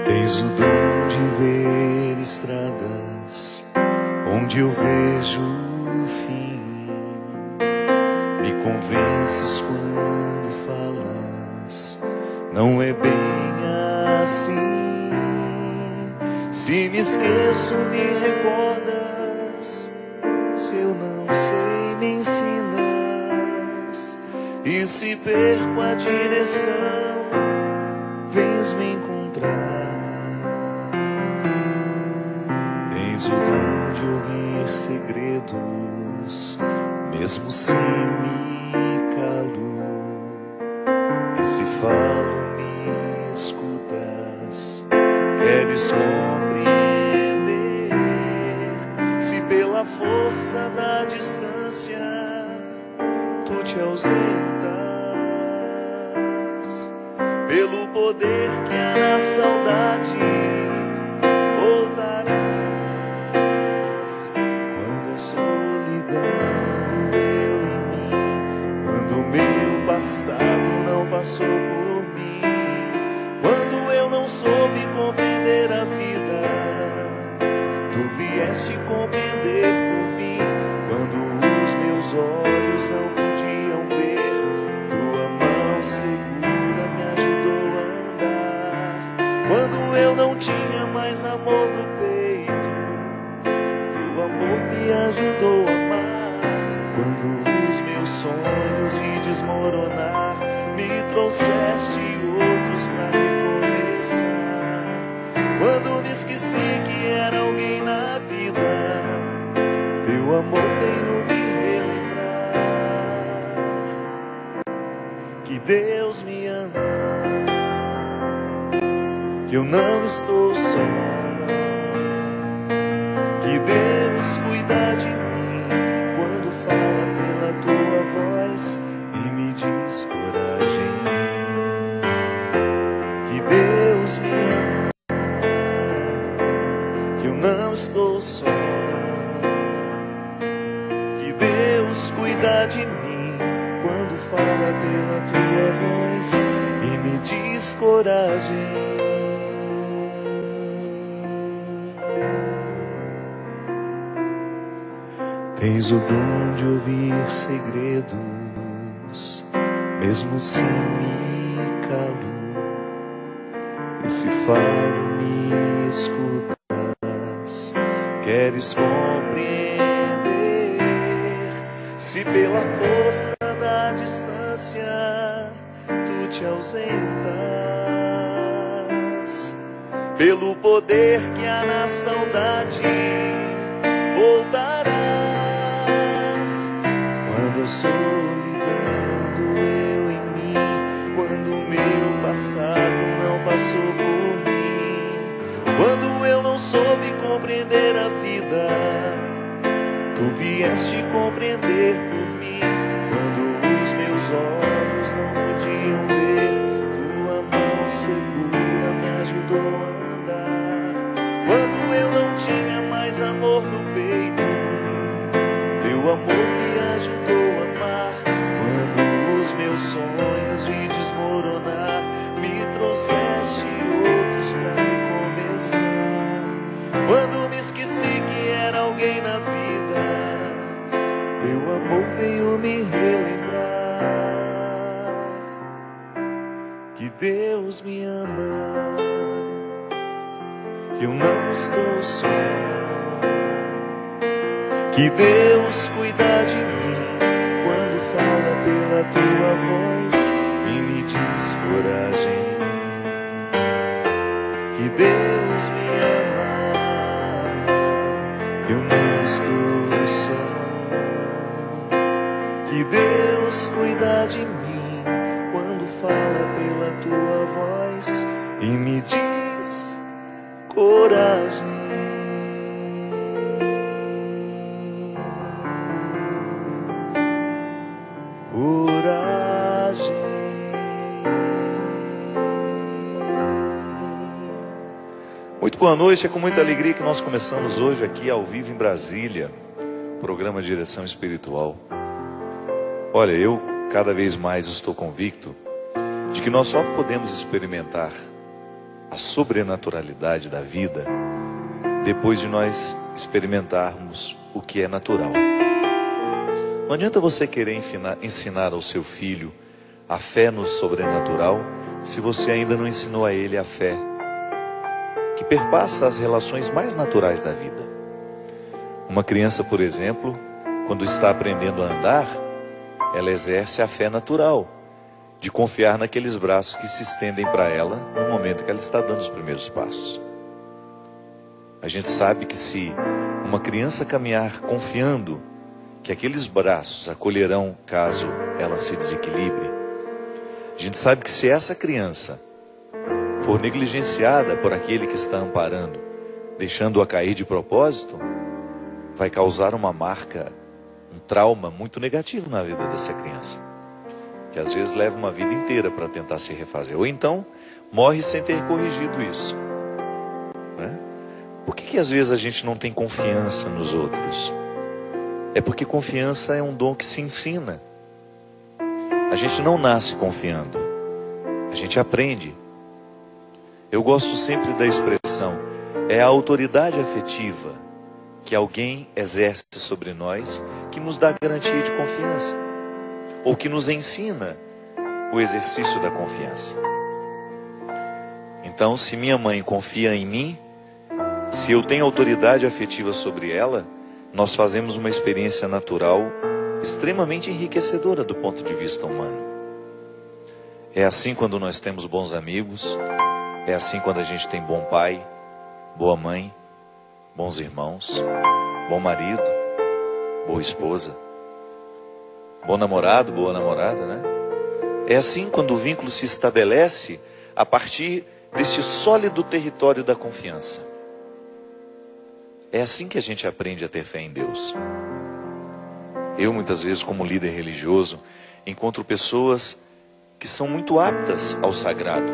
Tens o dom de ver estradas onde eu vejo o fim. Me convences quando falas, não é bem assim. Se me esqueço, me recordas. Se eu não sei, me ensinas. E se perco a direção, vens me encontrar. Tens o dom de ouvir segredos, mesmo se me calo. E se falo, me escutas. Queres compreender. Se pela força da distância tu te ausentas, pelo poder que há na saudade voltarás. Quando a solidão doeu em mim, quando o meu passado não passou por mim, quando eu não soube compreender a vida, tu vieste compreender por mim. Quando os meus olhos não podiam ver, tua mão segura me ajudou a andar. Quando eu não tinha mais amor no peito, teu amor me ajudou a amar. Quando os meus sonhos de desmoronar, me trouxeste outros pra recomeçar. Quando me esqueci que era alguém na vida, teu amor veio me relembrar que Deus me ama, que eu não estou só, que Deus cuida de mim quando fala pela tua voz e me diz coragem. Que Deus me ama, que eu não estou só, que Deus cuida de mim quando fala pela tua voz e me diz coragem. Tens o dom de ouvir segredos, mesmo se me calo. E se falo, me escutas. Queres compreender. Se pela força da distância tu te ausentas, pelo poder que há na saudade voltarás. Quando a solidão doeu em mim, quando o meu passado não passou por mim, quando eu não soube compreender a vida, tu vieste compreender por mim. Quando os meus olhos não podiam ver, tua mão segura me ajudou a andar. Quando eu não tinha mais amor no peito, teu amor me ajudou a amar. Quando os meus sonhos de desmoronar, me trouxeste outros pra recomeçar. Quando me esqueci que era alguém na vida, teu amor veio me relembrar que Deus me ama, que eu não estou só, que Deus cuida de mim quando fala pela tua voz e me diz coragem. Que Deus me ama, eu não estou só, que Deus cuida de mim quando fala pela tua voz e me diz coragem. Muito boa noite, é com muita alegria que nós começamos hoje aqui ao vivo em Brasília, programa Direção Espiritual. Olha, eu cada vez mais estou convicto de que nós só podemos experimentar a sobrenaturalidade da vida depois de nós experimentarmos o que é natural. Não adianta você querer ensinar ao seu filho a fé no sobrenatural se você ainda não ensinou a ele a fé que perpassa as relações mais naturais da vida. Uma criança, por exemplo, quando está aprendendo a andar, ela exerce a fé natural de confiar naqueles braços que se estendem para ela no momento que ela está dando os primeiros passos. A gente sabe que se uma criança caminhar confiando que aqueles braços acolherão caso ela se desequilibre, a gente sabe que se essa criança for negligenciada por aquele que está amparando, deixando-a cair de propósito, vai causar uma marca, um trauma muito negativo na vida dessa criança, que às vezes leva uma vida inteira para tentar se refazer, ou então morre sem ter corrigido isso, né? Por que às vezes a gente não tem confiança nos outros? É porque confiança é um dom que se ensina. A gente não nasce confiando, a gente aprende. Eu gosto sempre da expressão, é a autoridade afetiva que alguém exerce sobre nós que nos dá garantia de confiança, ou que nos ensina o exercício da confiança. Então, se minha mãe confia em mim, se eu tenho autoridade afetiva sobre ela, nós fazemos uma experiência natural extremamente enriquecedora do ponto de vista humano. É assim quando nós temos bons amigos, é assim quando a gente tem bom pai, boa mãe, bons irmãos, bom marido, boa esposa, bom namorado, boa namorada, né? É assim quando o vínculo se estabelece a partir desse sólido território da confiança. É assim que a gente aprende a ter fé em Deus. Eu, muitas vezes, como líder religioso, encontro pessoas que são muito aptas ao sagrado,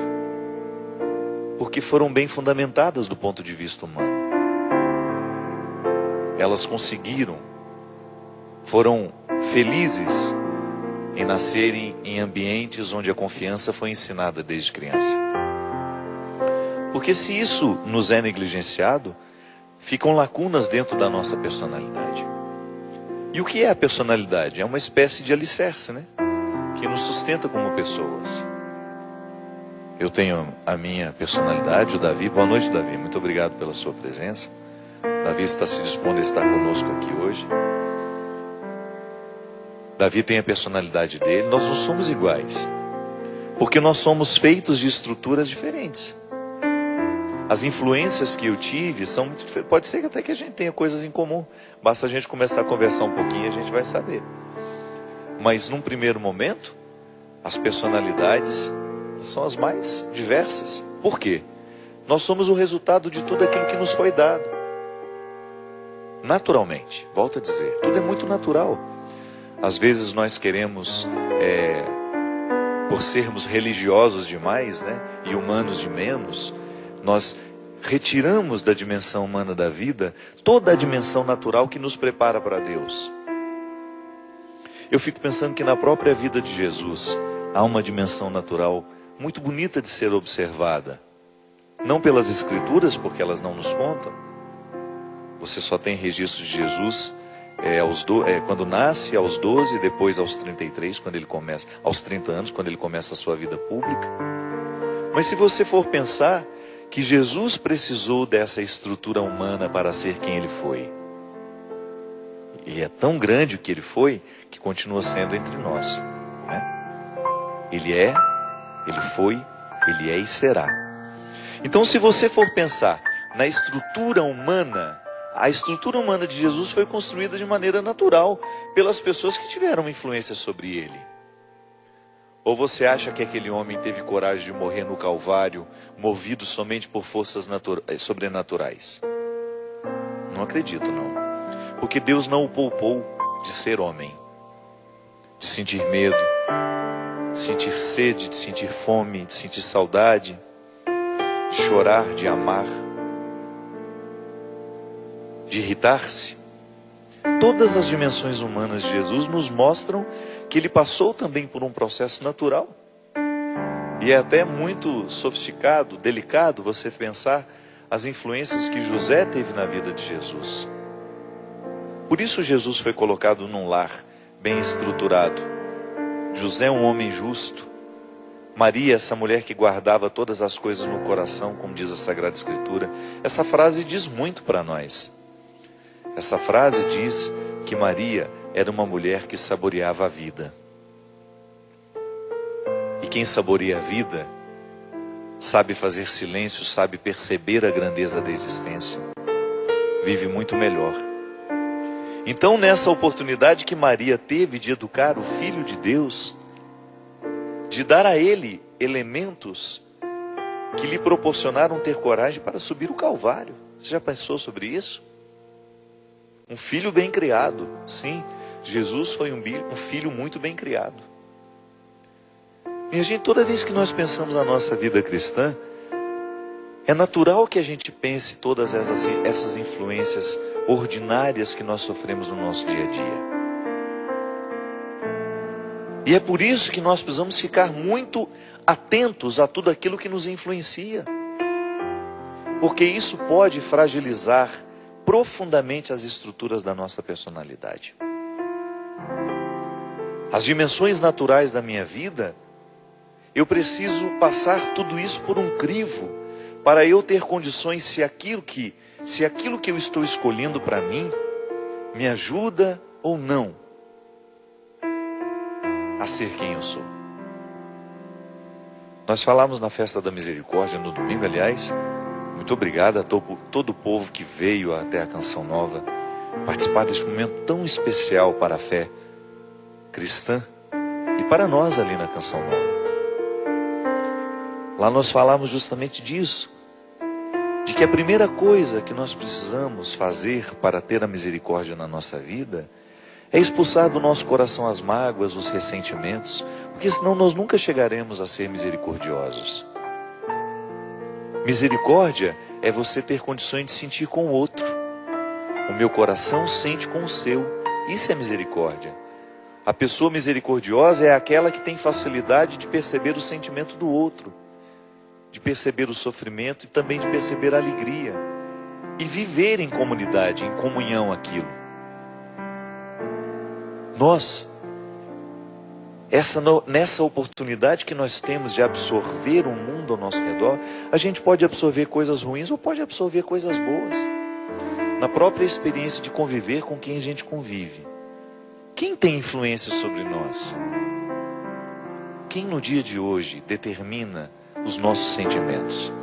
porque foram bem fundamentadas do ponto de vista humano. Elas conseguiram, foram felizes em nascerem em ambientes onde a confiança foi ensinada desde criança. Porque se isso nos é negligenciado, ficam lacunas dentro da nossa personalidade. E o que é a personalidade? É uma espécie de alicerce, né? Que nos sustenta como pessoas. Eu tenho a minha personalidade, o Davi. Boa noite, Davi. Muito obrigado pela sua presença. Davi está se dispondo a estar conosco aqui hoje. Davi tem a personalidade dele. Nós não somos iguais, porque nós somos feitos de estruturas diferentes. As influências que eu tive são muito diferentes. Pode ser até que a gente tenha coisas em comum. Basta a gente começar a conversar um pouquinho e a gente vai saber. Mas num primeiro momento, as personalidades são as mais diversas. Por quê? Nós somos o resultado de tudo aquilo que nos foi dado. Naturalmente, volto a dizer, tudo é muito natural. Às vezes nós queremos, por sermos religiosos demais, né, e humanos de menos, nós retiramos da dimensão humana da vida toda a dimensão natural que nos prepara para Deus. Eu fico pensando que na própria vida de Jesus há uma dimensão natural muito bonita de ser observada. Não pelas Escrituras, porque elas não nos contam. Você só tem registro de Jesus quando nasce, aos 12, depois aos 33, quando ele começa, aos 30 anos, quando ele começa a sua vida pública. Mas se você for pensar que Jesus precisou dessa estrutura humana para ser quem ele foi. Ele é tão grande o que ele foi, que continua sendo entre nós, né? Ele é, ele foi, ele é e será. Então, se você for pensar na estrutura humana, a estrutura humana de Jesus foi construída de maneira natural pelas pessoas que tiveram influência sobre ele. Ou você acha que aquele homem teve coragem de morrer no Calvário, movido somente por forças sobrenaturais? Não acredito, não. Porque Deus não o poupou de ser homem, de sentir medo, de sentir sede, de sentir fome, de sentir saudade, de chorar, de amar, de irritar-se. Todas as dimensões humanas de Jesus nos mostram que ele passou também por um processo natural. E é até muito sofisticado, delicado você pensar as influências que José teve na vida de Jesus. Por isso Jesus foi colocado num lar bem estruturado. José é um homem justo. Maria, essa mulher que guardava todas as coisas no coração, como diz a Sagrada Escritura. Essa frase diz muito para nós. Essa frase diz que Maria era uma mulher que saboreava a vida. E quem saboreia a vida, sabe fazer silêncio, sabe perceber a grandeza da existência, vive muito melhor. Então, nessa oportunidade que Maria teve de educar o Filho de Deus, de dar a ele elementos que lhe proporcionaram ter coragem para subir o Calvário. Você já pensou sobre isso? Um filho bem criado. Sim, Jesus foi um filho muito bem criado. Minha gente, toda vez que nós pensamos na nossa vida cristã, é natural que a gente pense todas essas influências ordinárias que nós sofremos no nosso dia a dia. E é por isso que nós precisamos ficar muito atentos a tudo aquilo que nos influencia. Porque isso pode fragilizar profundamente as estruturas da nossa personalidade. As dimensões naturais da minha vida, eu preciso passar tudo isso por um crivo, para eu ter condições, se aquilo que eu estou escolhendo para mim, me ajuda ou não a ser quem eu sou. Nós falamos na Festa da Misericórdia no domingo, aliás. Muito obrigado a todo o povo que veio até a Canção Nova participar deste momento tão especial para a fé cristã e para nós ali na Canção Nova. Lá nós falamos justamente disso, de que a primeira coisa que nós precisamos fazer para ter a misericórdia na nossa vida é expulsar do nosso coração as mágoas, os ressentimentos, porque senão nós nunca chegaremos a ser misericordiosos. Misericórdia é você ter condições de sentir com o outro. O meu coração sente com o seu. Isso é misericórdia. A pessoa misericordiosa é aquela que tem facilidade de perceber o sentimento do outro, de perceber o sofrimento e também de perceber a alegria, e viver em comunidade, em comunhão aquilo. Nós, nessa oportunidade que nós temos de absorver o mundo ao nosso redor, a gente pode absorver coisas ruins ou pode absorver coisas boas. Na própria experiência de conviver com quem a gente convive. Quem tem influência sobre nós? Quem no dia de hoje determina os nossos sentimentos?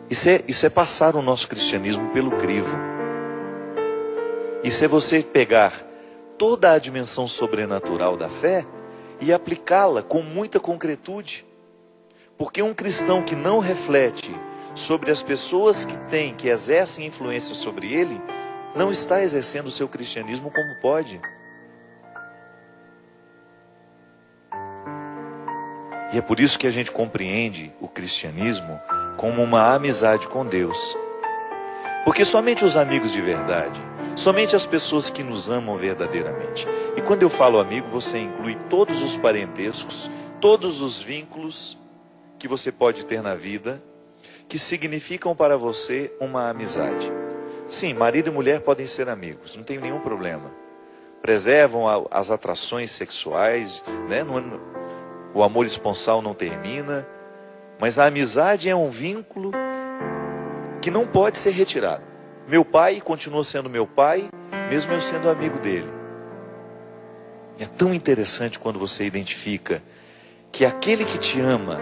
Isso é passar o nosso cristianismo pelo crivo. Isso é você pegar toda a dimensão sobrenatural da fé e aplicá-la com muita concretude. Porque um cristão que não reflete sobre as pessoas que exercem influência sobre ele, não está exercendo o seu cristianismo como pode. E é por isso que a gente compreende o cristianismo como uma amizade com Deus. Porque somente os amigos de verdade, somente as pessoas que nos amam verdadeiramente. E quando eu falo amigo, você inclui todos os parentescos, todos os vínculos que você pode ter na vida, que significam para você uma amizade. Sim, marido e mulher podem ser amigos, não tem nenhum problema. Preservam as atrações sexuais, né? O amor esponsal não termina, mas a amizade é um vínculo que não pode ser retirado. Meu pai continua sendo meu pai, mesmo eu sendo amigo dele. É tão interessante quando você identifica que aquele que te ama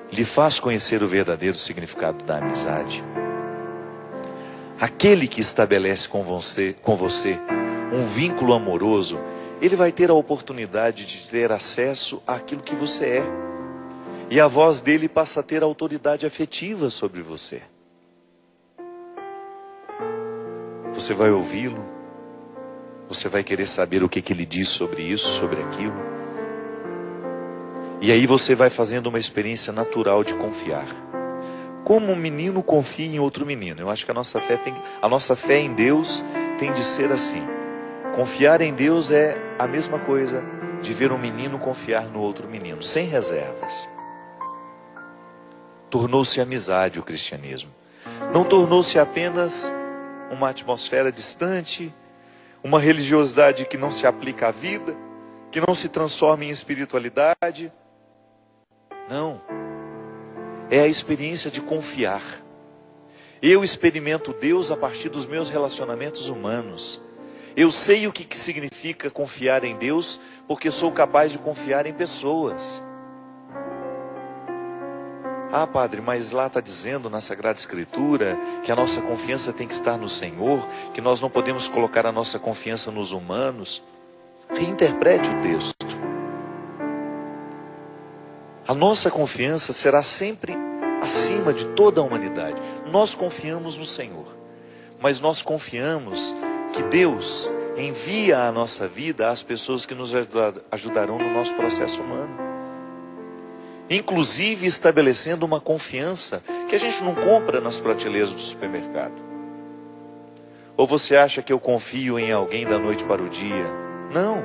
lhe faz conhecer o verdadeiro significado da amizade. Aquele que estabelece com você um vínculo amoroso, ele vai ter a oportunidade de ter acesso àquilo que você é. E a voz dele passa a ter autoridade afetiva sobre você. Você vai ouvi-lo, você vai querer saber o que ele diz sobre isso, sobre aquilo. E aí você vai fazendo uma experiência natural de confiar. Como um menino confia em outro menino. Eu acho que a nossa fé em Deus tem de ser assim. Confiar em Deus é a mesma coisa de ver um menino confiar no outro menino, sem reservas. Tornou-se amizade o cristianismo. Não tornou-se apenas uma atmosfera distante, uma religiosidade que não se aplica à vida, que não se transforma em espiritualidade. Não. É a experiência de confiar. Eu experimento Deus a partir dos meus relacionamentos humanos. Eu sei o que significa confiar em Deus, porque sou capaz de confiar em pessoas. Ah, padre, mas lá está dizendo na Sagrada Escritura que a nossa confiança tem que estar no Senhor, que nós não podemos colocar a nossa confiança nos humanos. Reinterprete o texto. A nossa confiança será sempre acima de toda a humanidade. Nós confiamos no Senhor, mas nós confiamos que Deus envia à nossa vida as pessoas que nos ajudarão no nosso processo humano. Inclusive estabelecendo uma confiança que a gente não compra nas prateleiras do supermercado. Ou você acha que eu confio em alguém da noite para o dia? Não.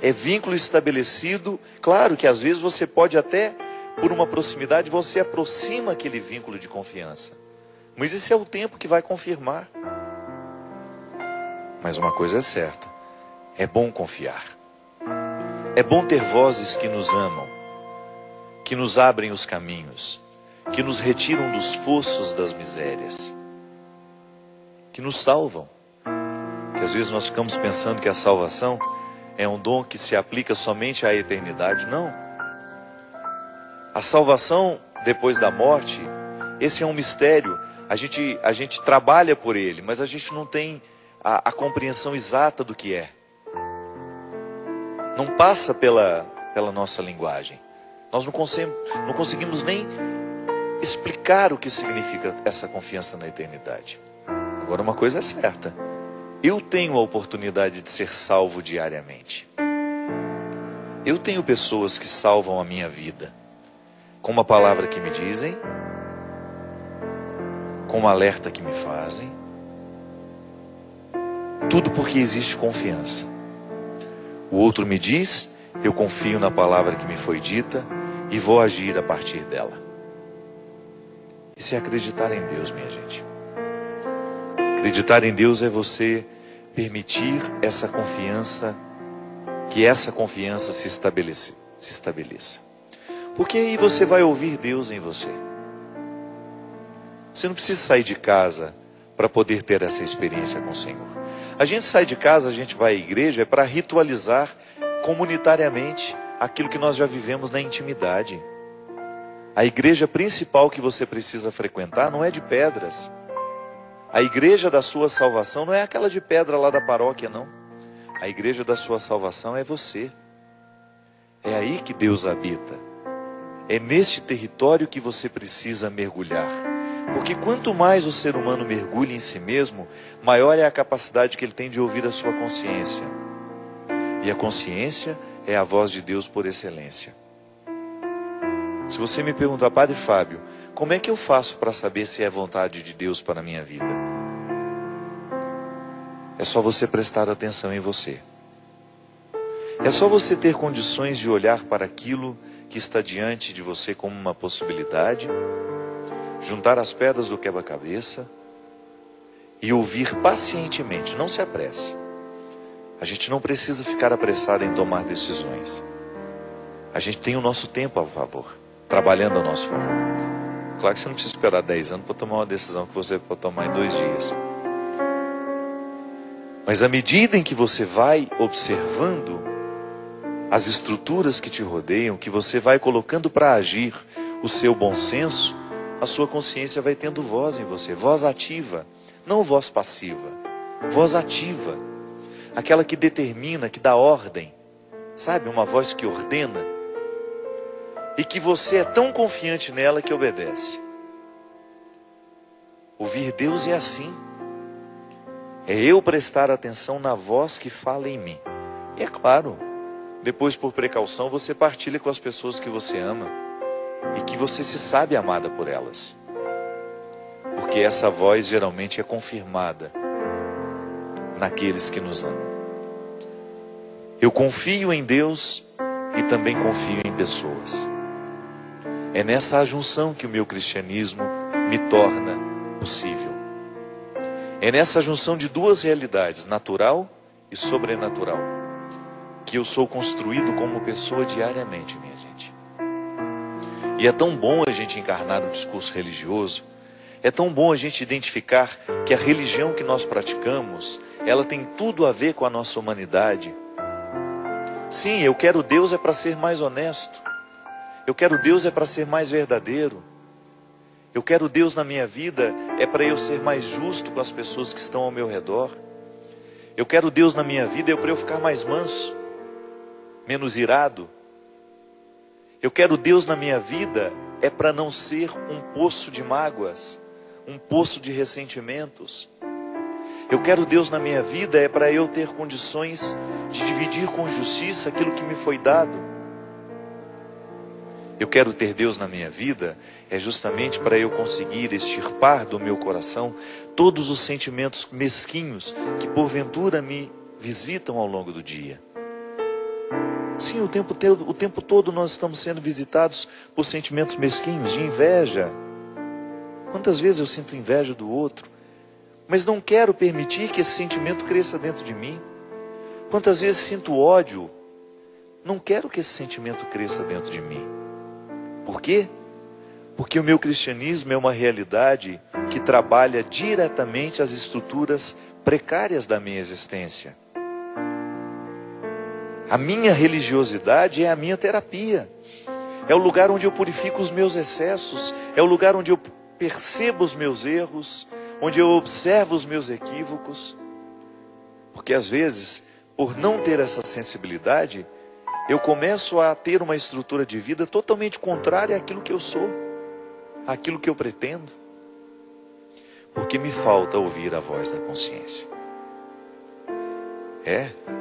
É vínculo estabelecido. Claro que às vezes você pode até, por uma proximidade, você aproxima aquele vínculo de confiança. Mas esse é o tempo que vai confirmar. Mas uma coisa é certa, é bom confiar. É bom ter vozes que nos amam, que nos abrem os caminhos, que nos retiram dos fossos das misérias, que nos salvam. Que às vezes nós ficamos pensando que a salvação é um dom que se aplica somente à eternidade. Não. A salvação depois da morte, esse é um mistério. A gente trabalha por ele, mas a gente não tem a compreensão exata do que é. Não passa pela nossa linguagem. Nós não conseguimos nem explicar o que significa essa confiança na eternidade. Agora uma coisa é certa. Eu tenho a oportunidade de ser salvo diariamente. Eu tenho pessoas que salvam a minha vida. Com uma palavra que me dizem, com um alerta que me fazem. Tudo porque existe confiança. O outro me diz, eu confio na palavra que me foi dita e vou agir a partir dela. Isso é acreditar em Deus, minha gente. Acreditar em Deus é você permitir essa confiança, que essa confiança se estabeleça. Porque aí você vai ouvir Deus em você. Você não precisa sair de casa para poder ter essa experiência com o Senhor. A gente sai de casa, a gente vai à igreja, é para ritualizar comunitariamente aquilo que nós já vivemos na intimidade. A igreja principal que você precisa frequentar não é de pedras. A igreja da sua salvação não é aquela de pedra lá da paróquia, não. A igreja da sua salvação é você. É aí que Deus habita. É neste território que você precisa mergulhar. Porque quanto mais o ser humano mergulha em si mesmo, maior é a capacidade que ele tem de ouvir a sua consciência. E a consciência é a voz de Deus por excelência. Se você me perguntar, Padre Fábio, como é que eu faço para saber se é vontade de Deus para a minha vida? É só você prestar atenção em você. É só você ter condições de olhar para aquilo que está diante de você como uma possibilidade, juntar as pedras do quebra-cabeça e ouvir pacientemente, não se apresse. A gente não precisa ficar apressado em tomar decisões. A gente tem o nosso tempo a favor, trabalhando a nosso favor. Claro que você não precisa esperar 10 anos para tomar uma decisão que você pode tomar em 2 dias. Mas à medida em que você vai observando as estruturas que te rodeiam, que você vai colocando para agir o seu bom senso, a sua consciência vai tendo voz em você, voz ativa, não voz passiva, voz ativa, aquela que determina, que dá ordem, sabe, uma voz que ordena, e que você é tão confiante nela que obedece. Ouvir Deus é assim, é eu prestar atenção na voz que fala em mim, e é claro, depois por precaução você partilha com as pessoas que você ama, e que você se sabe amada por elas. Porque essa voz geralmente é confirmada naqueles que nos amam. Eu confio em Deus e também confio em pessoas. É nessa junção que o meu cristianismo me torna possível. É nessa junção de duas realidades, natural e sobrenatural, que eu sou construído como pessoa diariamente, minha gente. E é tão bom a gente encarnar o discurso religioso, é tão bom a gente identificar que a religião que nós praticamos, ela tem tudo a ver com a nossa humanidade. Sim, eu quero Deus é para ser mais honesto. Eu quero Deus é para ser mais verdadeiro. Eu quero Deus na minha vida é para eu ser mais justo com as pessoas que estão ao meu redor. Eu quero Deus na minha vida é para eu ficar mais manso, menos irado. Eu quero Deus na minha vida é para não ser um poço de mágoas, um poço de ressentimentos. Eu quero Deus na minha vida é para eu ter condições de dividir com justiça aquilo que me foi dado. Eu quero ter Deus na minha vida é justamente para eu conseguir extirpar do meu coração todos os sentimentos mesquinhos que porventura me visitam ao longo do dia. Sim, o tempo todo nós estamos sendo visitados por sentimentos mesquinhos, de inveja. Quantas vezes eu sinto inveja do outro, mas não quero permitir que esse sentimento cresça dentro de mim. Quantas vezes sinto ódio, não quero que esse sentimento cresça dentro de mim. Por quê? Porque o meu cristianismo é uma realidade que trabalha diretamente as estruturas precárias da minha existência. A minha religiosidade é a minha terapia. É o lugar onde eu purifico os meus excessos. É o lugar onde eu percebo os meus erros, onde eu observo os meus equívocos. Porque às vezes, por não ter essa sensibilidade, eu começo a ter uma estrutura de vida totalmente contrária àquilo que eu sou, àquilo que eu pretendo. Porque me falta ouvir a voz da consciência.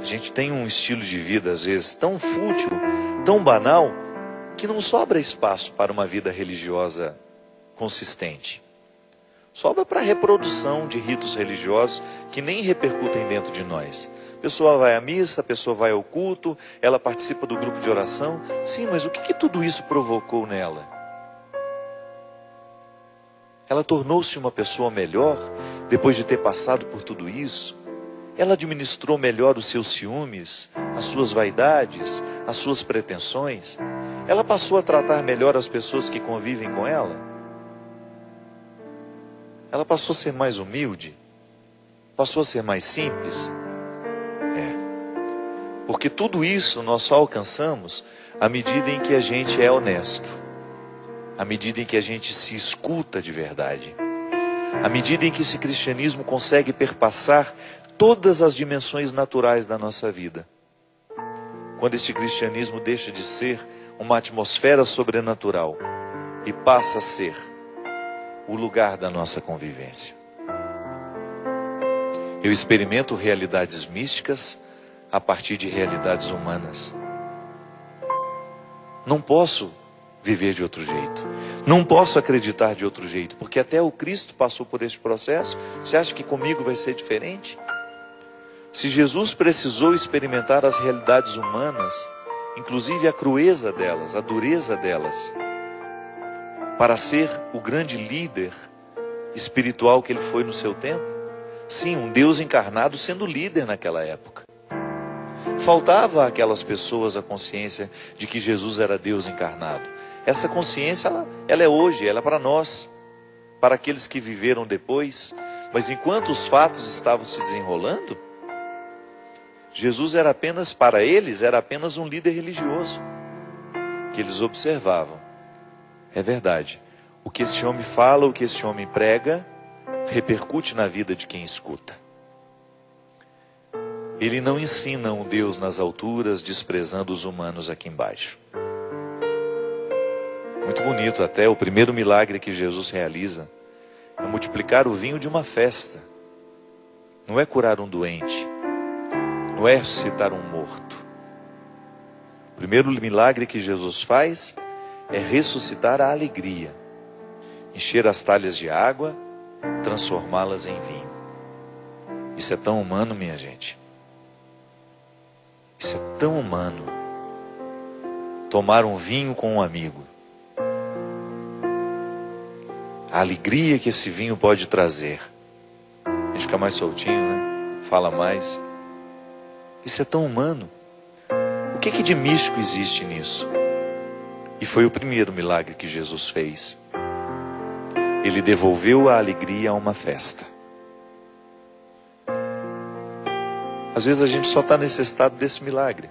A gente tem um estilo de vida às vezes tão fútil, tão banal, que não sobra espaço para uma vida religiosa consistente. Sobra para a reprodução de ritos religiosos que nem repercutem dentro de nós. A pessoa vai à missa, a pessoa vai ao culto, ela participa do grupo de oração. Sim, mas o que tudo isso provocou nela? Ela tornou-se uma pessoa melhor depois de ter passado por tudo isso? Ela administrou melhor os seus ciúmes, as suas vaidades, as suas pretensões? Ela passou a tratar melhor as pessoas que convivem com ela? Ela passou a ser mais humilde? Passou a ser mais simples? Porque tudo isso nós só alcançamos à medida em que a gente é honesto, à medida em que a gente se escuta de verdade, à medida em que esse cristianismo consegue perpassar todas as dimensões naturais da nossa vida. Quando esse cristianismo deixa de ser uma atmosfera sobrenatural e passa a ser o lugar da nossa convivência. Eu experimento realidades místicas a partir de realidades humanas. Não posso viver de outro jeito. Não posso acreditar de outro jeito, porque até o Cristo passou por esse processo. Você acha que comigo vai ser diferente? Se Jesus precisou experimentar as realidades humanas, inclusive a crueza delas, a dureza delas, para ser o grande líder espiritual que ele foi no seu tempo, sim, um Deus encarnado sendo líder naquela época. Faltava àquelas pessoas a consciência de que Jesus era Deus encarnado. Essa consciência, ela é hoje, ela é para nós, para aqueles que viveram depois. Mas enquanto os fatos estavam se desenrolando, Jesus era apenas, para eles, era apenas um líder religioso, que eles observavam. É verdade, o que esse homem fala, o que esse homem prega, repercute na vida de quem escuta. Ele não ensina um Deus nas alturas, desprezando os humanos aqui embaixo. Muito bonito até, o primeiro milagre que Jesus realiza é multiplicar o vinho de uma festa. Não é curar um doente, não é ressuscitar um morto. O primeiro milagre que Jesus faz é ressuscitar a alegria. Encher as talhas de água, transformá-las em vinho. Isso é tão humano, minha gente. Isso é tão humano. Tomar um vinho com um amigo. A alegria que esse vinho pode trazer. A gente fica mais soltinho, né? Fala mais. Isso é tão humano. O que de místico existe nisso? E foi o primeiro milagre que Jesus fez. Ele devolveu a alegria a uma festa. Às vezes a gente só está necessitado desse milagre.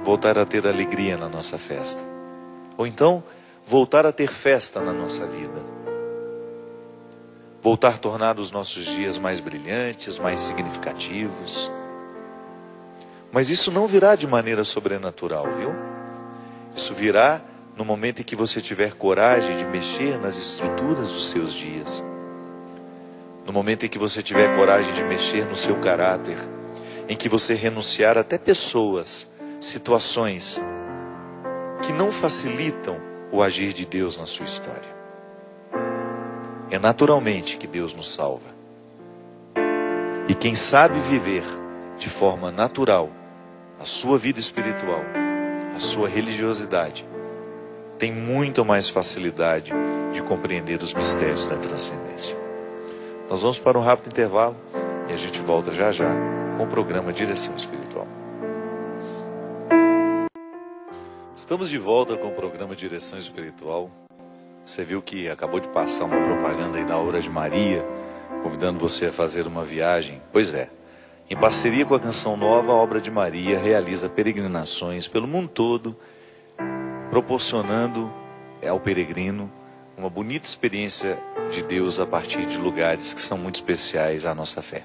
Voltar a ter alegria na nossa festa. Ou então, voltar a ter festa na nossa vida. Voltar a tornar os nossos dias mais brilhantes, mais significativos. Mas isso não virá de maneira sobrenatural, viu? Isso virá no momento em que você tiver coragem de mexer nas estruturas dos seus dias. No momento em que você tiver coragem de mexer no seu caráter. Em que você renunciar até pessoas, situações que não facilitam o agir de Deus na sua história. É naturalmente que Deus nos salva. E quem sabe viver de forma natural a sua vida espiritual, a sua religiosidade, tem muito mais facilidade de compreender os mistérios da transcendência. Nós vamos para um rápido intervalo e a gente volta já já com o programa Direção Espiritual. Estamos de volta com o programa Direção Espiritual. Você viu que acabou de passar uma propaganda aí da Obra de Maria, convidando você a fazer uma viagem. Pois é, em parceria com a Canção Nova, a Obra de Maria realiza peregrinações pelo mundo todo, proporcionando ao peregrino uma bonita experiência de Deus a partir de lugares que são muito especiais à nossa fé.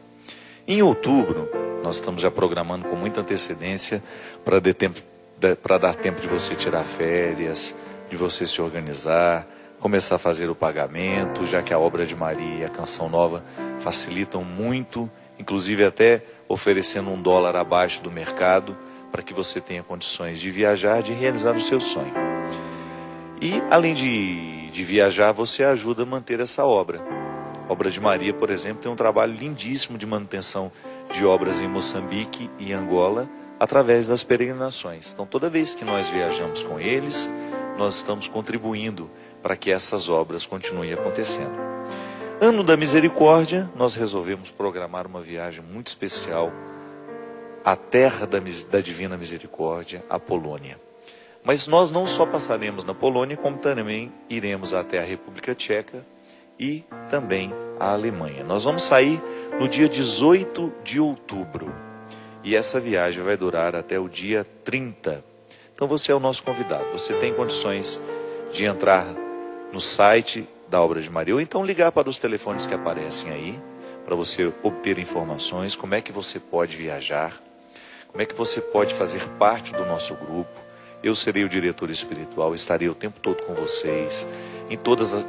Em outubro, nós estamos já programando com muita antecedência para dar tempo de você tirar férias, de você se organizar, começar a fazer o pagamento, já que a Obra de Maria e a Canção Nova facilitam muito, inclusive até oferecendo $1 abaixo do mercado, para que você tenha condições de viajar, de realizar o seu sonho. E além de viajar, você ajuda a manter essa obra. A Obra de Maria, por exemplo, tem um trabalho lindíssimo de manutenção de obras em Moçambique e Angola, através das peregrinações. Então, toda vez que nós viajamos com eles, nós estamos contribuindo para que essas obras continuem acontecendo. Ano da Misericórdia, nós resolvemos programar uma viagem muito especial à terra da Divina Misericórdia, a Polônia. Mas nós não só passaremos na Polônia, como também iremos até a República Tcheca e também a Alemanha. Nós vamos sair no dia 18 de outubro. E essa viagem vai durar até o dia 30. Então você é o nosso convidado. Você tem condições de entrar no site da Obra de Maria, ou então ligar para os telefones que aparecem aí, para você obter informações, como é que você pode viajar, como é que você pode fazer parte do nosso grupo. Eu serei o diretor espiritual, estarei o tempo todo com vocês.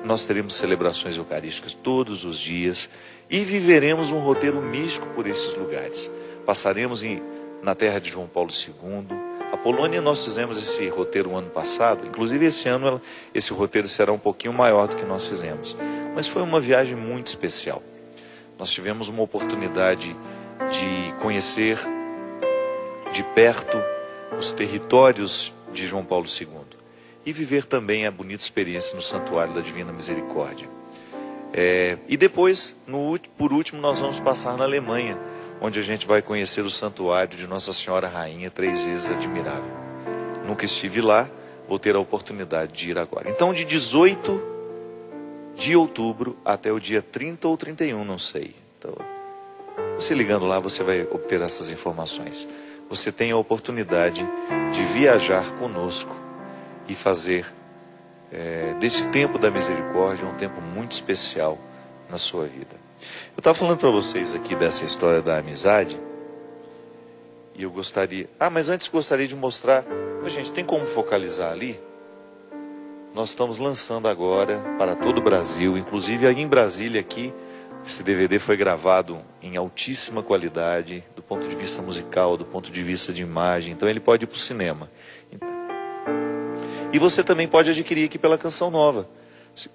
Nós teremos celebrações eucarísticas todos os dias e viveremos um roteiro místico por esses lugares. Passaremos na terra de João Paulo II. A Polônia, nós fizemos esse roteiro ano passado. Inclusive esse ano esse roteiro será um pouquinho maior do que nós fizemos. Mas foi uma viagem muito especial. Nós tivemos uma oportunidade de conhecer de perto os territórios de João Paulo II. E viver também a bonita experiência no Santuário da Divina Misericórdia. E depois, por último, nós vamos passar na Alemanha, onde a gente vai conhecer o Santuário de Nossa Senhora Rainha, 3 vezes admirável. Nunca estive lá, vou ter a oportunidade de ir agora. Então, de 18 de outubro até o dia 30 ou 31, não sei. Então, você ligando lá, você vai obter essas informações. Você tem a oportunidade de viajar conosco e fazer desse tempo da misericórdia um tempo muito especial na sua vida. Eu estava falando para vocês aqui dessa história da amizade e eu gostaria... mas antes gostaria de mostrar... Mas, gente, tem como focalizar ali? Nós estamos lançando agora para todo o Brasil, inclusive aí em Brasília aqui, esse DVD foi gravado em altíssima qualidade, do ponto de vista musical, do ponto de vista de imagem, então ele pode ir para o cinema. E você também pode adquirir aqui pela Canção Nova.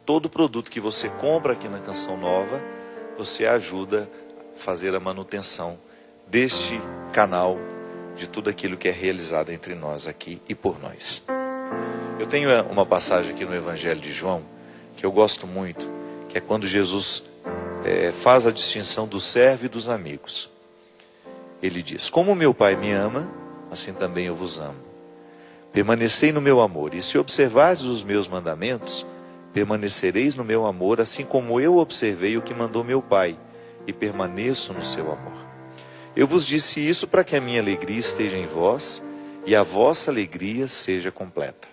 Todo produto que você compra aqui na Canção Nova, você ajuda a fazer a manutenção deste canal de tudo aquilo que é realizado entre nós aqui e por nós. Eu tenho uma passagem aqui no Evangelho de João, que eu gosto muito, que é quando Jesus faz a distinção do servo e dos amigos. Ele diz: como meu Pai me ama, assim também eu vos amo. Permanecei no meu amor, e se observardes os meus mandamentos, permanecereis no meu amor, assim como eu observei o que mandou meu Pai, e permaneço no seu amor. Eu vos disse isso para que a minha alegria esteja em vós, e a vossa alegria seja completa.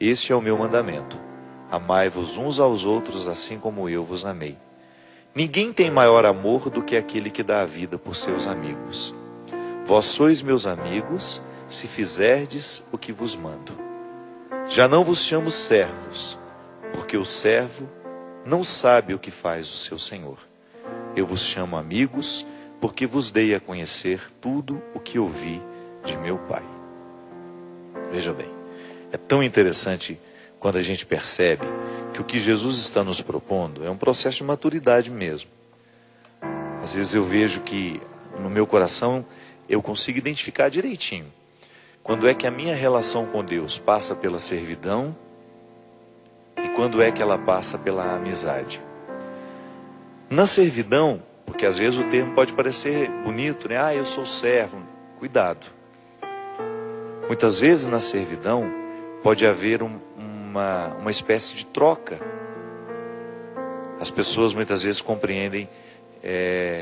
Este é o meu mandamento: amai-vos uns aos outros assim como eu vos amei. Ninguém tem maior amor do que aquele que dá a vida por seus amigos. Vós sois meus amigos, se fizerdes o que vos mando. Já não vos chamo servos, porque o servo não sabe o que faz o seu senhor. Eu vos chamo amigos, porque vos dei a conhecer tudo o que ouvi de meu Pai. Veja bem, é tão interessante quando a gente percebe que o que Jesus está nos propondo é um processo de maturidade mesmo. Às vezes eu vejo que no meu coração eu consigo identificar direitinho quando é que a minha relação com Deus passa pela servidão e quando é que ela passa pela amizade. Na servidão, porque às vezes o termo pode parecer bonito, né? Eu sou servo. Cuidado. Muitas vezes na servidão pode haver uma espécie de troca. As pessoas muitas vezes compreendem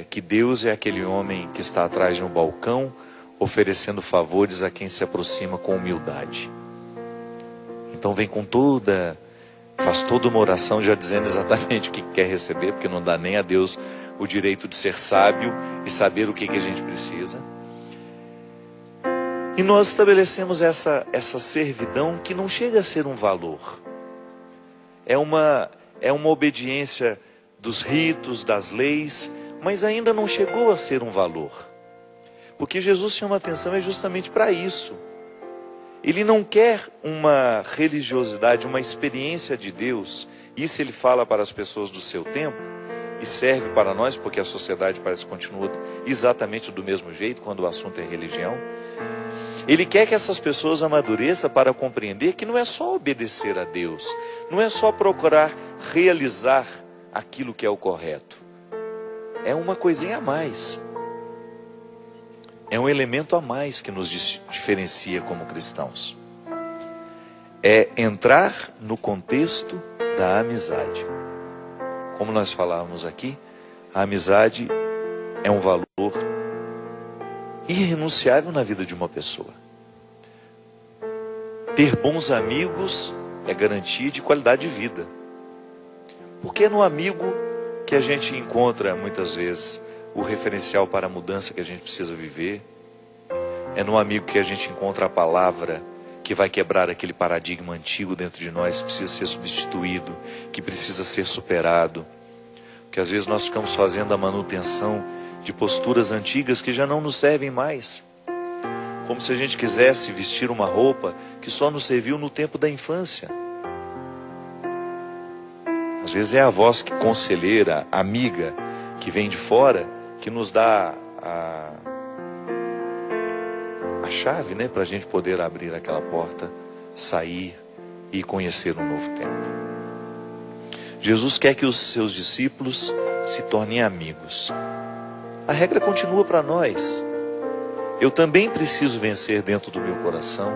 que Deus é aquele homem que está atrás de um balcão, oferecendo favores a quem se aproxima com humildade. Então vem faz toda uma oração já dizendo exatamente o que quer receber, porque não dá nem a Deus o direito de ser sábio e saber o que a gente precisa. E nós estabelecemos essa servidão que não chega a ser um valor. É uma obediência dos ritos, das leis, mas ainda não chegou a ser um valor. Porque Jesus chama atenção é justamente para isso. Ele não quer uma religiosidade, uma experiência de Deus. Isso ele fala para as pessoas do seu tempo e serve para nós, porque a sociedade parece que continua exatamente do mesmo jeito quando o assunto é religião. Ele quer que essas pessoas amadureçam para compreender que não é só obedecer a Deus, não é só procurar realizar aquilo que é o correto. É uma coisinha a mais. É um elemento a mais que nos diferencia como cristãos. É entrar no contexto da amizade. Como nós falávamos aqui, a amizade é um valor irrenunciável na vida de uma pessoa. Ter bons amigos é garantia de qualidade de vida. Porque é no amigo que a gente encontra muitas vezes o referencial para a mudança que a gente precisa viver. É no amigo que a gente encontra a palavra que vai quebrar aquele paradigma antigo dentro de nós, que precisa ser substituído, que precisa ser superado. Porque às vezes nós ficamos fazendo a manutenção de posturas antigas que já não nos servem mais. Como se a gente quisesse vestir uma roupa que só nos serviu no tempo da infância. Às vezes é a voz conselheira, amiga, que vem de fora, que nos dá a chave, né, para a gente poder abrir aquela porta, sair e conhecer um novo tempo. Jesus quer que os seus discípulos se tornem amigos. A regra continua para nós. Eu também preciso vencer dentro do meu coração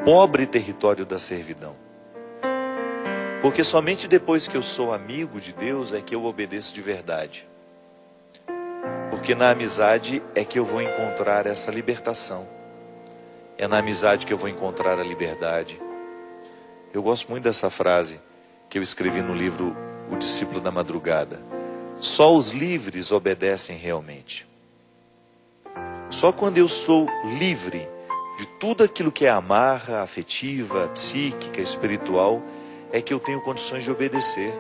o pobre território da servidão. Porque somente depois que eu sou amigo de Deus é que eu obedeço de verdade. Porque na amizade é que eu vou encontrar essa libertação. É na amizade que eu vou encontrar a liberdade. Eu gosto muito dessa frase que eu escrevi no livro O Discípulo da Madrugada. Só os livres obedecem realmente. Só quando eu sou livre de tudo aquilo que é amarra afetiva, psíquica, espiritual, é que eu tenho condições de obedecer.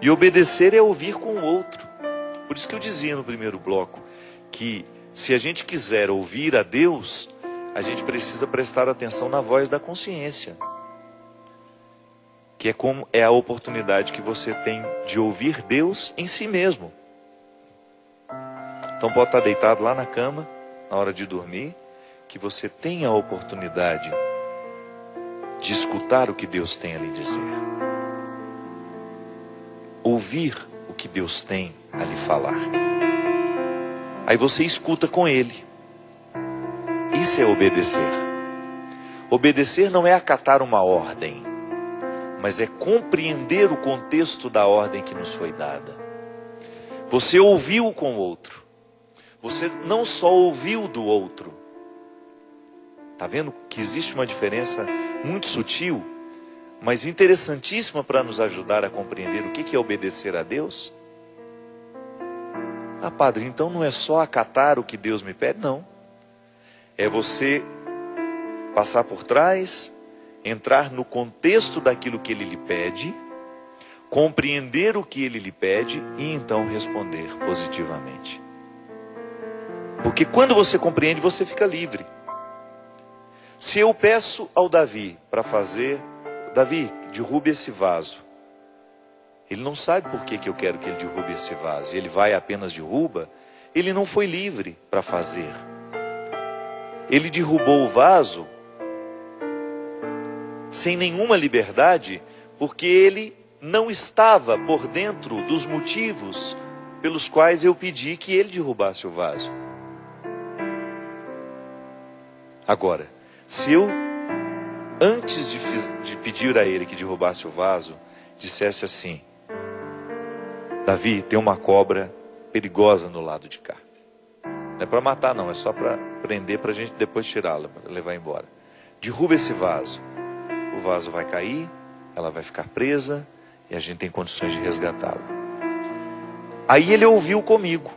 E obedecer é ouvir com o outro. Por isso que eu dizia no primeiro bloco, que se a gente quiser ouvir a Deus, a gente precisa prestar atenção na voz da consciência. Que é a oportunidade que você tem de ouvir Deus em si mesmo. Então pode estar deitado lá na cama, na hora de dormir, que você tenha a oportunidade de escutar o que Deus tem a lhe dizer. Ouvir o que Deus tem a lhe falar. Aí você escuta com Ele. Isso é obedecer. Obedecer não é acatar uma ordem, mas é compreender o contexto da ordem que nos foi dada. Você ouviu com o outro. Você não só ouviu do outro. Está vendo que existe uma diferença muito sutil, mas interessantíssima para nos ajudar a compreender o que é obedecer a Deus? Ah, padre, então não é só acatar o que Deus me pede? Não. É você passar por trás, entrar no contexto daquilo que Ele lhe pede, compreender o que Ele lhe pede e então responder positivamente. Porque quando você compreende, você fica livre. Se eu peço ao Davi para fazer, Davi, derrube esse vaso. Ele não sabe por que eu quero que ele derrube esse vaso. Ele vai apenas derruba. Ele não foi livre para fazer. Ele derrubou o vaso sem nenhuma liberdade, porque ele não estava por dentro dos motivos pelos quais eu pedi que ele derrubasse o vaso. Agora, se eu, antes de pedir a ele que derrubasse o vaso, dissesse assim: Davi, tem uma cobra perigosa no lado de cá. Não é para matar não, é só para prender, para a gente depois tirá-la, levar embora. Derruba esse vaso. O vaso vai cair, ela vai ficar presa e a gente tem condições de resgatá-la. Aí ele ouviu comigo.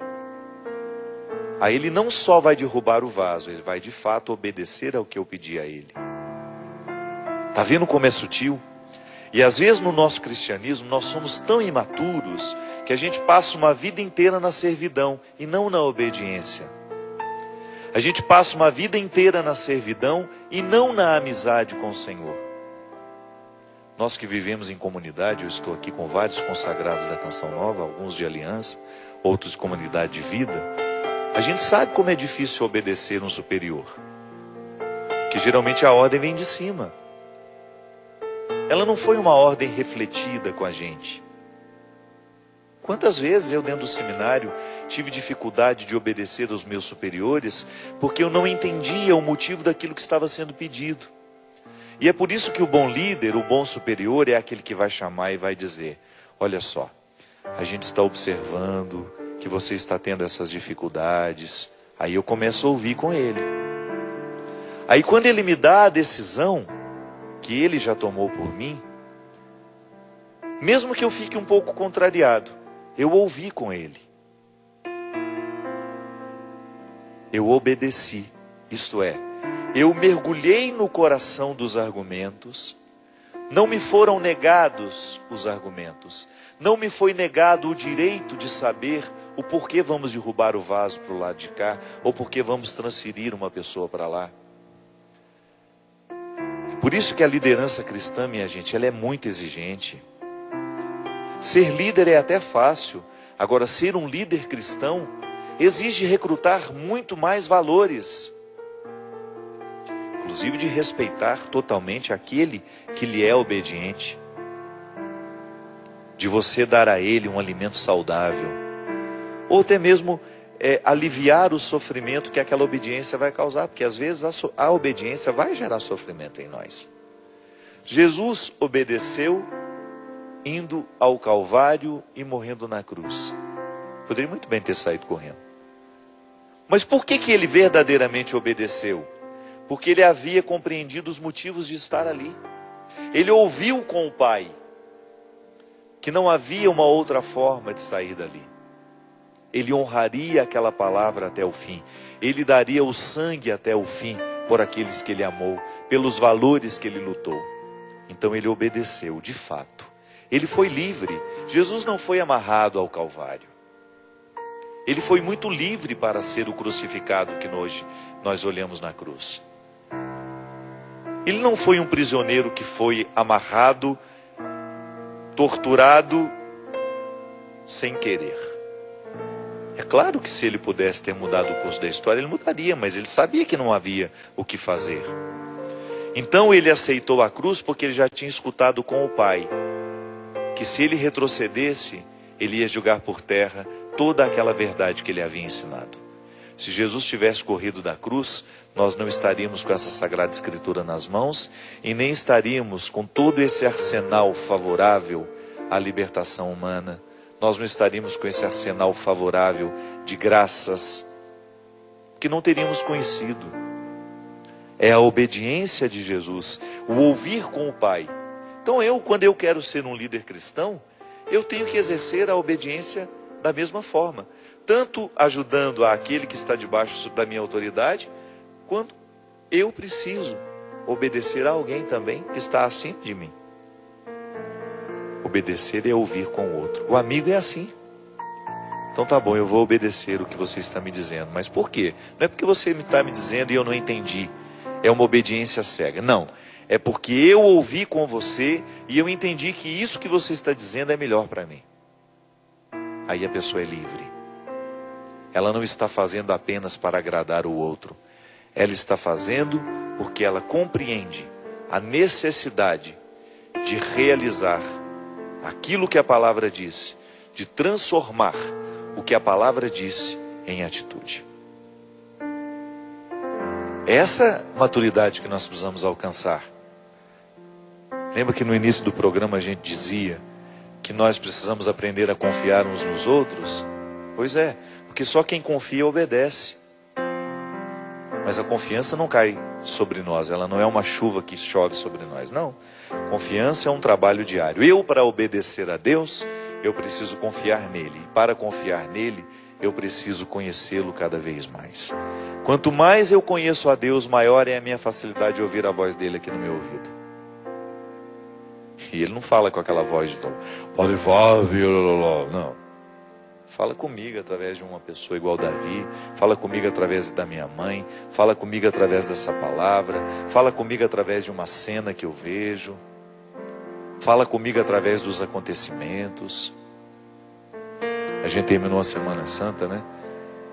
Aí ele não só vai derrubar o vaso, ele vai de fato obedecer ao que eu pedi a ele. Está vendo como é sutil? E às vezes no nosso cristianismo nós somos tão imaturos que a gente passa uma vida inteira na servidão e não na obediência. A gente passa uma vida inteira na servidão e não na amizade com o Senhor. Nós que vivemos em comunidade, eu estou aqui com vários consagrados da Canção Nova, alguns de aliança, outros de comunidade de vida. A gente sabe como é difícil obedecer um superior. Que geralmente a ordem vem de cima. Ela não foi uma ordem refletida com a gente. Quantas vezes eu dentro do seminário tive dificuldade de obedecer aos meus superiores porque eu não entendia o motivo daquilo que estava sendo pedido. E é por isso que o bom líder, o bom superior é aquele que vai chamar e vai dizer: olha só, a gente está observando que você está tendo essas dificuldades. Aí eu começo a ouvir com ele. Aí quando ele me dá a decisão que ele já tomou por mim, mesmo que eu fique um pouco contrariado, eu ouvi com ele. Eu obedeci, isto é, eu mergulhei no coração dos argumentos, não me foram negados os argumentos, não me foi negado o direito de saber o porquê vamos derrubar o vaso para o lado de cá, ou porquê vamos transferir uma pessoa para lá. Por isso que a liderança cristã, minha gente, ela é muito exigente. Ser líder é até fácil, agora ser um líder cristão exige recrutar muito mais valores. Inclusive de respeitar totalmente aquele que lhe é obediente. De você dar a ele um alimento saudável. Ou até mesmo aliviar o sofrimento que aquela obediência vai causar. Porque às vezes a obediência vai gerar sofrimento em nós. Jesus obedeceu indo ao Calvário e morrendo na cruz. Poderia muito bem ter saído correndo. Mas por que ele verdadeiramente obedeceu? Porque ele havia compreendido os motivos de estar ali. Ele ouviu com o Pai que não havia uma outra forma de sair dali. Ele honraria aquela palavra até o fim. Ele daria o sangue até o fim por aqueles que ele amou, pelos valores que ele lutou. Então ele obedeceu, de fato. Ele foi livre. Jesus não foi amarrado ao Calvário. Ele foi muito livre para ser o crucificado que hoje nós olhamos na cruz. Ele não foi um prisioneiro que foi amarrado, torturado, sem querer. É claro que se ele pudesse ter mudado o curso da história, ele mudaria, mas ele sabia que não havia o que fazer. Então ele aceitou a cruz porque ele já tinha escutado com o Pai que se ele retrocedesse, ele ia jogar por terra toda aquela verdade que ele havia ensinado. Se Jesus tivesse corrido da cruz, nós não estaríamos com essa Sagrada Escritura nas mãos e nem estaríamos com todo esse arsenal favorável à libertação humana. Nós não estaríamos com esse arsenal favorável de graças que não teríamos conhecido. É a obediência de Jesus, o ouvir com o Pai. Então quando eu quero ser um líder cristão, eu tenho que exercer a obediência da mesma forma. Tanto ajudando aquele que está debaixo da minha autoridade, quanto eu preciso obedecer a alguém também que está acima de mim. Obedecer é ouvir com o outro. O amigo é assim. Então tá bom, eu vou obedecer o que você está me dizendo. Mas por quê? Não é porque você está me dizendo e eu não entendi. É uma obediência cega. Não. É porque eu ouvi com você e eu entendi que isso que você está dizendo é melhor para mim. Aí a pessoa é livre. Ela não está fazendo apenas para agradar o outro. Ela está fazendo porque ela compreende a necessidade de realizar aquilo que a palavra diz, de transformar o que a palavra disse em atitude. Essa maturidade que nós precisamos alcançar. Lembra que no início do programa a gente dizia que nós precisamos aprender a confiar uns nos outros? Pois é, porque só quem confia obedece. Mas a confiança não cai sobre nós, ela não é uma chuva que chove sobre nós, não. Confiança é um trabalho diário. Para obedecer a Deus, eu preciso confiar nele. E para confiar nele, eu preciso conhecê-lo cada vez mais. Quanto mais eu conheço a Deus, maior é a minha facilidade de ouvir a voz dele aqui no meu ouvido. E ele não fala com aquela voz de pode falar, não. Fala comigo através de uma pessoa igual Davi. Fala comigo através da minha mãe. Fala comigo através dessa palavra. Fala comigo através de uma cena que eu vejo. Fala comigo através dos acontecimentos. A gente terminou a Semana Santa, né?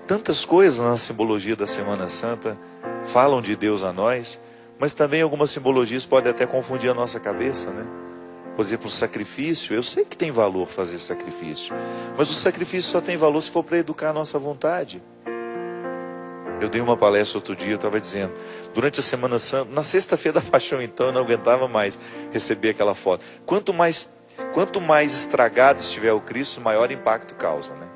Tantas coisas na simbologia da Semana Santa falam de Deus a nós, mas também algumas simbologias podem até confundir a nossa cabeça, né? Por exemplo, o sacrifício, eu sei que tem valor fazer sacrifício, mas o sacrifício só tem valor se for para educar a nossa vontade. Eu dei uma palestra outro dia, eu estava dizendo, durante a Semana Santa, na sexta-feira da Paixão então, eu não aguentava mais receber aquela foto. Quanto mais estragado estiver o Cristo, maior impacto causa, né?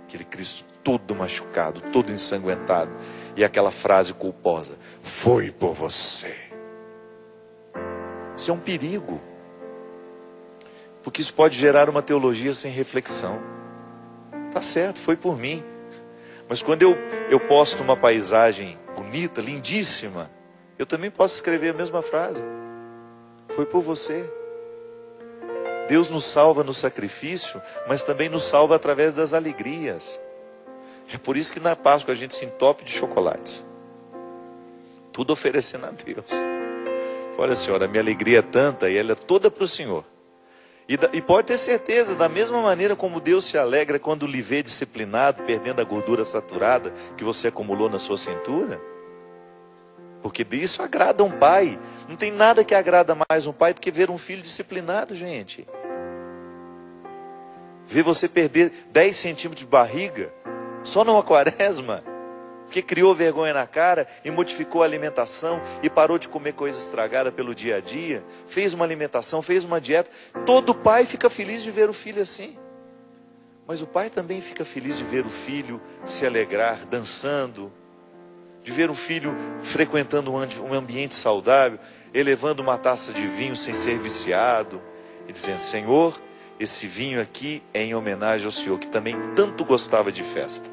Aquele Cristo todo machucado, todo ensanguentado, e aquela frase culposa, foi por você. Isso é um perigo. Porque isso pode gerar uma teologia sem reflexão. Tá certo, foi por mim. Mas quando eu posto uma paisagem bonita, lindíssima, eu também posso escrever a mesma frase. Foi por você. Deus nos salva no sacrifício, mas também nos salva através das alegrias. É por isso que na Páscoa a gente se entope de chocolates. Tudo oferecendo a Deus. Olha, Senhor, a minha alegria é tanta e ela é toda para o Senhor. E pode ter certeza, da mesma maneira como Deus se alegra quando lhe vê disciplinado, perdendo a gordura saturada que você acumulou na sua cintura. Porque isso agrada um pai. Não tem nada que agrada mais um pai do que ver um filho disciplinado, gente. Ver você perder 10 centímetros de barriga, só numa quaresma, porque criou vergonha na cara e modificou a alimentação e parou de comer coisa estragada pelo dia a dia, fez uma alimentação, fez uma dieta. Todo pai fica feliz de ver o filho assim. Mas o pai também fica feliz de ver o filho se alegrar, dançando, de ver o filho frequentando um ambiente saudável, elevando uma taça de vinho sem ser viciado, e dizendo, Senhor, esse vinho aqui é em homenagem ao Senhor, que também tanto gostava de festa.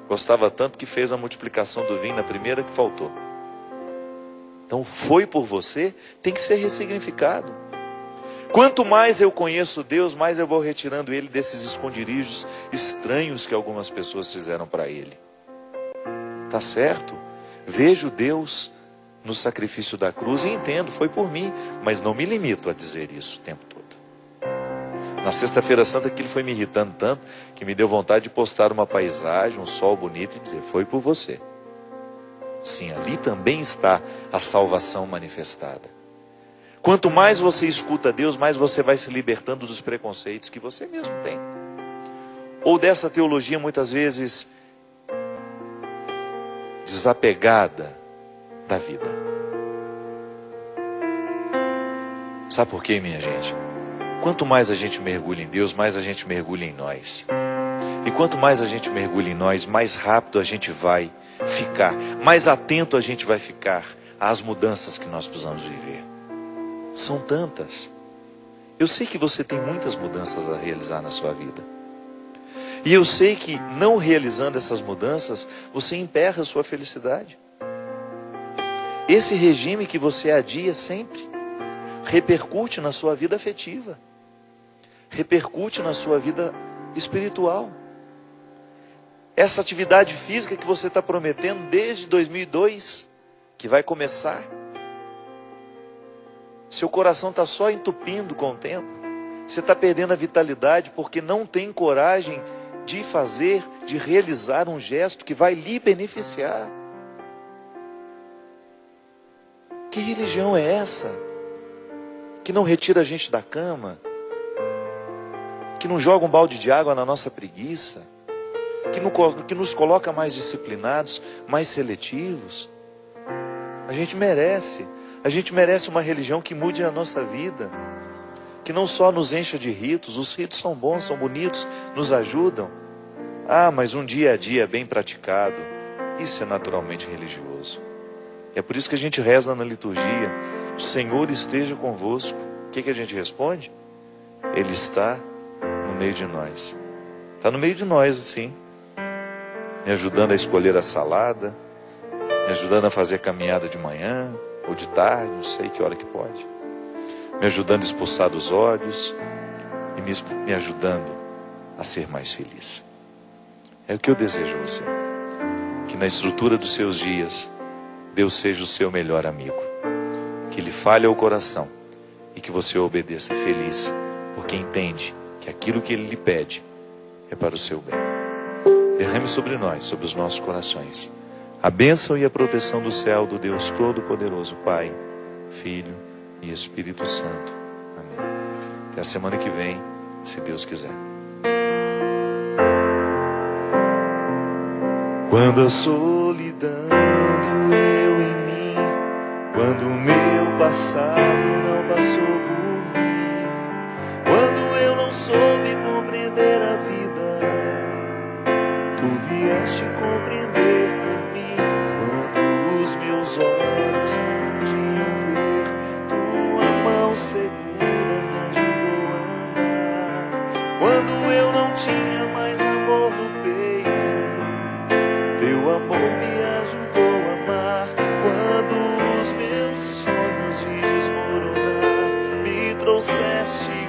Gostava tanto que fez a multiplicação do vinho na primeira que faltou. Então, foi por você, tem que ser ressignificado. Quanto mais eu conheço Deus, mais eu vou retirando Ele desses esconderijos estranhos que algumas pessoas fizeram para Ele. Tá certo? Vejo Deus no sacrifício da cruz e entendo, foi por mim, mas não me limito a dizer isso o tempo todo. Na Sexta-feira Santa aquilo foi me irritando tanto que me deu vontade de postar uma paisagem, um sol bonito e dizer, foi por você. Sim, ali também está a salvação manifestada. Quanto mais você escuta Deus, mais você vai se libertando dos preconceitos que você mesmo tem. Ou dessa teologia muitas vezes desapegada da vida. Sabe por quê, minha gente? Quanto mais a gente mergulha em Deus, mais a gente mergulha em nós. E quanto mais a gente mergulha em nós, mais rápido a gente vai ficar, mais atento a gente vai ficar às mudanças que nós precisamos viver. São tantas. Eu sei que você tem muitas mudanças a realizar na sua vida. E eu sei que não realizando essas mudanças, você emperra a sua felicidade. Esse regime que você adia sempre, repercute na sua vida afetiva. Repercute na sua vida espiritual. Essa atividade física que você está prometendo desde 2002, que vai começar. Seu coração está só entupindo com o tempo. Você está perdendo a vitalidade porque não tem coragem de fazer, de realizar um gesto que vai lhe beneficiar. Que religião é essa? Que não retira a gente da cama? Que não joga um balde de água na nossa preguiça? Que nos coloca mais disciplinados, mais seletivos? A gente merece uma religião que mude a nossa vida, que não só nos encha de ritos. Os ritos são bons, são bonitos, nos ajudam. Mas um dia a dia bem praticado, isso é naturalmente religioso. É por isso que a gente reza na liturgia, o Senhor esteja convosco. O que a gente responde? Ele está no meio de nós. Está no meio de nós, sim. Me ajudando a escolher a salada, me ajudando a fazer a caminhada de manhã ou de tarde, não sei que hora que pode. Me ajudando a expulsar dos olhos e me ajudando a ser mais feliz. É o que eu desejo a você. Que na estrutura dos seus dias, Deus seja o seu melhor amigo. Que lhe fale ao coração e que você obedeça feliz, porque entende que aquilo que Ele lhe pede é para o seu bem. Derrame sobre nós, sobre os nossos corações, a bênção e a proteção do céu, do Deus Todo-Poderoso, Pai, Filho e Espírito Santo. Amém. Até a semana que vem, se Deus quiser. Quando a solidão doeu em mim, quando o meu passado não passou por mim, quando eu não soube compreender a vida, tu vieste compreender por mim. Quando os meus olhos não podiam ver, tua mão segura me ajudou a andar. Quando eu não tinha mais amor no peito, teu amor me ajudou a amar. Quando os meus sonhos de desmoronar, me trouxeste